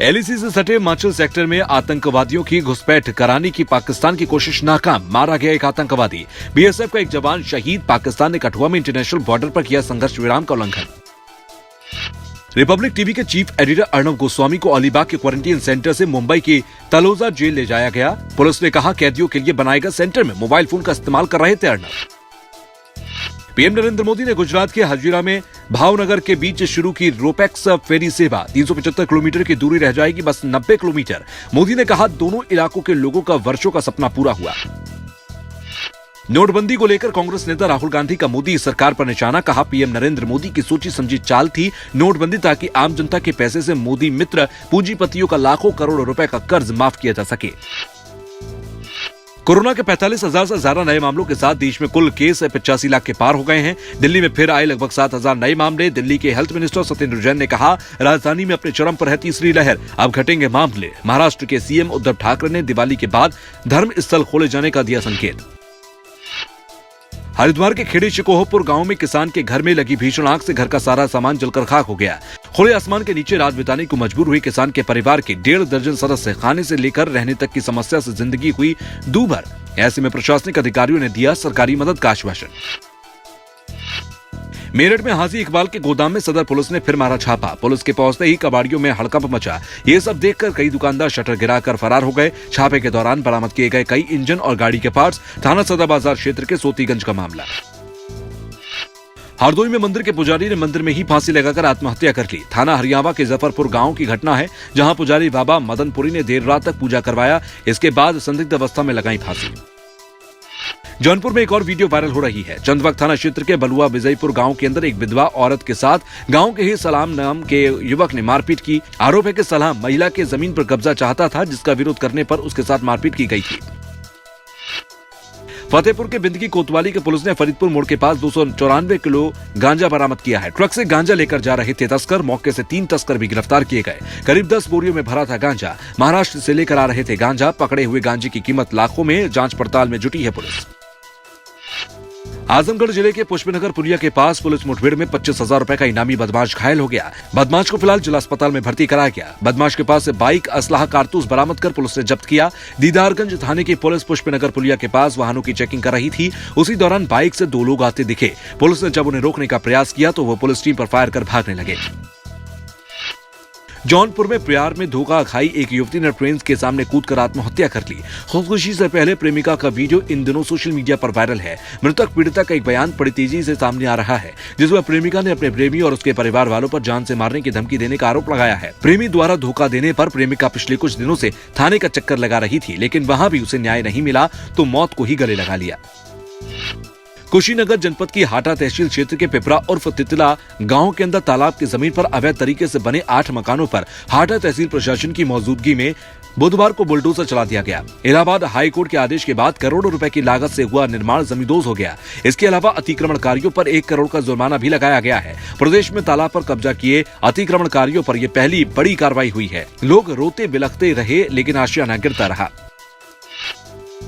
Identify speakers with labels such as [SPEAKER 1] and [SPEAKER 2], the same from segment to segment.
[SPEAKER 1] LAC से सटे Himachal sector में आतंकवादियों की घुसपैठ कराने की पाकिस्तान की कोशिश नाकाम, मारा गया एक आतंकवादी। बीएसएफ का एक जवान शहीद। पाकिस्तान ने कठुआ में इंटरनेशनल बॉर्डर पर किया संघर्ष विराम का उल्लंघन। रिपब्लिक टीवी के चीफ एडिटर अर्णव गोस्वामी को अलीबाग के क्वारंटीन सेंटर से मुंबई की तलोजा जेल ले जाया गया। पुलिस ने कहा कैदियों के लिए बनाए गए सेंटर में मोबाइल फोन का इस्तेमाल कर रहे थे अर्णव। पीएम नरेंद्र मोदी ने गुजरात के हजीरा में भावनगर के बीच शुरू की रोपैक्स फेरी सेवा। 375 किलोमीटर की दूरी रह जाएगी, बस 90 किलोमीटर। मोदी ने कहा दोनों इलाकों के लोगों का वर्षों का सपना पूरा हुआ। नोटबंदी को लेकर कांग्रेस नेता राहुल गांधी का मोदी सरकार पर निशाना। कहा पीएम नरेंद्र मोदी की सोची समझी चाल थी नोटबंदी, ताकि आम जनता के पैसे से मोदी मित्र पूंजीपतियों का लाखों करोड़ रुपए का कर्ज माफ किया जा सके। कोरोना के 45,000 से ज्यादा नए मामलों के साथ देश में कुल केस 85 लाख के पार हो गए हैं। दिल्ली में फिर आए लगभग 7,000 नए मामले। दिल्ली के हेल्थ मिनिस्टर सत्येंद्र जैन ने कहा राजधानी में अपने चरम पर है तीसरी लहर, अब घटेंगे मामले। महाराष्ट्र के सीएम उद्धव ठाकरे ने दिवाली के बाद धर्म स्थल खोले जाने का दिया संकेत। हरिद्वार के खेड़ी शिकोहपुर गांव में किसान के घर में लगी भीषण आग से घर का सारा सामान जलकर खाक हो गया। खुले आसमान के नीचे रात बिताने को मजबूर हुई किसान के परिवार के 1.5 दर्जन सदस्य। खाने से लेकर रहने तक की समस्या से जिंदगी हुई दूभर। ऐसे में प्रशासनिक अधिकारियों ने दिया सरकारी मदद का आश्वासन। मेरठ में हाजी इकबाल के गोदाम में सदर पुलिस ने फिर मारा छापा। पुलिस के पहुंचते ही कबाड़ियों में हड़कंप मचा। ये सब देखकर कई दुकानदार शटर गिराकर फरार हो गए। छापे के दौरान बरामद किए गए कई इंजन और गाड़ी के पार्ट्स। थाना सदर बाजार क्षेत्र के सोतीगंज का मामला। हरदोई में मंदिर के पुजारी ने मंदिर में ही फांसी लगाकर आत्महत्या कर ली। थाना हरियावा के जफरपुर गांव की घटना है, जहां पुजारी बाबा मदनपुरी ने देर रात तक पूजा करवाया। इसके बाद संदिग्ध अवस्था में लगाई फांसी। जौनपुर में एक और वीडियो वायरल हो रही है। चंदवक थाना क्षेत्र के बलुआ विजयपुर गांव के अंदर एक विधवा औरत के साथ गांव के ही सलाम नाम के युवक ने मारपीट की। आरोप है कि सलाम महिला के जमीन पर कब्जा चाहता था, जिसका विरोध करने पर उसके साथ मारपीट की गई थी। फतेहपुर के बिंदगी कोतवाली के पुलिस ने फरीदपुर मोड़ के पास 294 किलो गांजा बरामद किया है। ट्रक से गांजा लेकर जा रहे थे तस्कर। मौके से 3 तस्कर भी गिरफ्तार किए गए। करीब 10 बोरियों में भरा था गांजा। महाराष्ट्र से लेकर आ रहे थे गांजा। पकड़े हुए गांजे की कीमत लाखों में। जांच पड़ताल में जुटी है पुलिस। आजमगढ़ जिले के पुष्पनगर पुलिया के पास पुलिस मुठभेड़ में 25,000 रुपए का इनामी बदमाश घायल हो गया। बदमाश को फिलहाल जिला अस्पताल में भर्ती कराया गया। बदमाश के पास से बाइक, असलाह, कारतूस बरामद कर पुलिस ने जब्त किया। दीदारगंज थाने की पुलिस पुष्पनगर पुलिया के पास वाहनों की चेकिंग कर रही थी। उसी दौरान बाइक से 2 लोग आते दिखे। पुलिस ने जब उन्हें रोकने का प्रयास किया तो वो पुलिस टीम पर फायर कर भागने लगे। जौनपुर में प्यार में धोखा खाई एक युवती ने ट्रेन के सामने कूदकर आत्महत्या कर ली। खुदकुशी से पहले प्रेमिका का वीडियो इन दिनों सोशल मीडिया पर वायरल है। मृतक पीड़िता का एक बयान बड़ी तेजी से सामने आ रहा है, जिसमें प्रेमिका ने अपने प्रेमी और उसके परिवार वालों पर जान से मारने की धमकी देने का आरोप लगाया है। प्रेमी द्वारा धोखा देने पर प्रेमिका पिछले कुछ दिनों से थाने का चक्कर लगा रही थी, लेकिन वहां भी उसे न्याय नहीं मिला तो मौत को ही गले लगा लिया। कुशीनगर जनपद की हाटा तहसील क्षेत्र के पिपरा उर्फ तितला गांव के अंदर तालाब की जमीन पर अवैध तरीके से बने 8 मकानों पर हाटा तहसील प्रशासन की मौजूदगी में बुधवार को बुलडोजर चला दिया गया। इलाहाबाद हाई कोर्ट के आदेश के बाद करोड़ों रुपए की लागत से हुआ निर्माण जमींदोज हो गया। इसके अलावा अतिक्रमणकारियों पर 1 करोड़ का जुर्माना भी लगाया गया है। प्रदेश में तालाब पर कब्जा किए अतिक्रमणकारियों पर यह पहली बड़ी कार्रवाई हुई है। लोग रोते बिलखते रहे, लेकिन आशियाना गिरता रहा।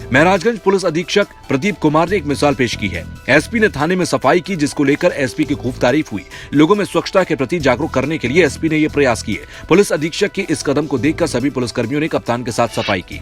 [SPEAKER 1] महराजगंज पुलिस अधीक्षक प्रदीप कुमार ने एक मिसाल पेश की है। एसपी ने थाने में सफाई की, जिसको लेकर एसपी की खूब तारीफ हुई। लोगों में स्वच्छता के प्रति जागरूक करने के लिए एसपी ने ये प्रयास किए। पुलिस अधीक्षक के इस कदम को देखकर सभी पुलिसकर्मियों ने कप्तान के साथ सफाई की।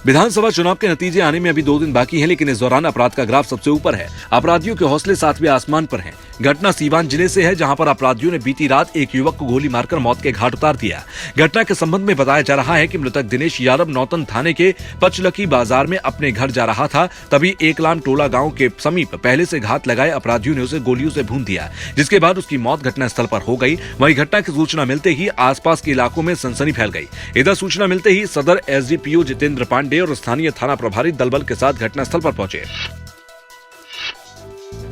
[SPEAKER 1] विधानसभा चुनाव के नतीजे आने में अभी 2 दिन बाकी हैं, लेकिन इस दौरान अपराध का ग्राफ सबसे ऊपर है। अपराधियों के हौसले 7वें आसमान पर हैं। घटना सीवान जिले से है, जहां पर अपराधियों ने बीती रात एक युवक को गोली मारकर मौत के घाट उतार दिया। घटना के संबंध में बताया जा रहा है कि मृतक दिनेश यादव नौतन थाने के पचलकी बाजार में अपने घर जा रहा था। तभी एकलाम टोला गांव के समीप पहले से घात लगाए अपराधियों ने उसे गोलियों से भून दिया, जिसके बाद उसकी मौत घटनास्थल पर हो गई। वहीं घटना की सूचना मिलते ही आसपास के इलाकों में सनसनी फैल गई। इधर सूचना मिलते ही सदर एसडीपीओ जितेंद्र पांडे और स्थानीय थाना प्रभारी दलबल के साथ घटनास्थल पर पहुंचे।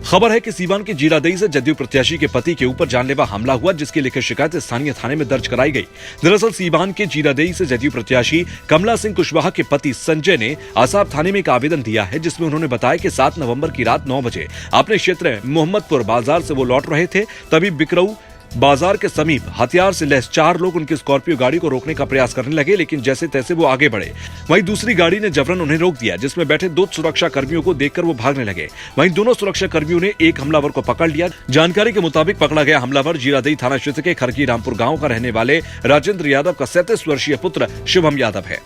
[SPEAKER 1] खबर है कि सीवान के जीरादेई से जदयू प्रत्याशी के पति के ऊपर जानलेवा हमला हुआ, जिसकी लिखित शिकायत स्थानीय थाने में दर्ज कराई गई। दरअसल सीवान के जीरादेई से जदयू प्रत्याशी कमला सिंह कुशवाहा के पति संजय ने आसाब थाने में एक आवेदन दिया है, जिसमें उन्होंने बताया कि 7 नवंबर की रात 9 बजे अपने क्षेत्र मोहम्मदपुर बाजार से वो लौट रहे थे। तभी बिकरऊ बाजार के समीप हथियार से लैस 4 लोग उनकी स्कॉर्पियो गाड़ी को रोकने का प्रयास करने लगे, लेकिन जैसे तैसे वो आगे बढ़े। वहीं दूसरी गाड़ी ने जबरन उन्हें रोक दिया, जिसमें बैठे 2 सुरक्षा कर्मियों को देखकर वो भागने लगे। वहीं दोनों सुरक्षा कर्मियों ने एक हमलावर को पकड़ लिया। जानकारी के मुताबिक पकड़ा गया हमलावर जीरादेई थाना क्षेत्र के खरकी रामपुर गांव का रहने वाले राजेंद्र यादव का 37 वर्षीय पुत्र शुभम यादव है।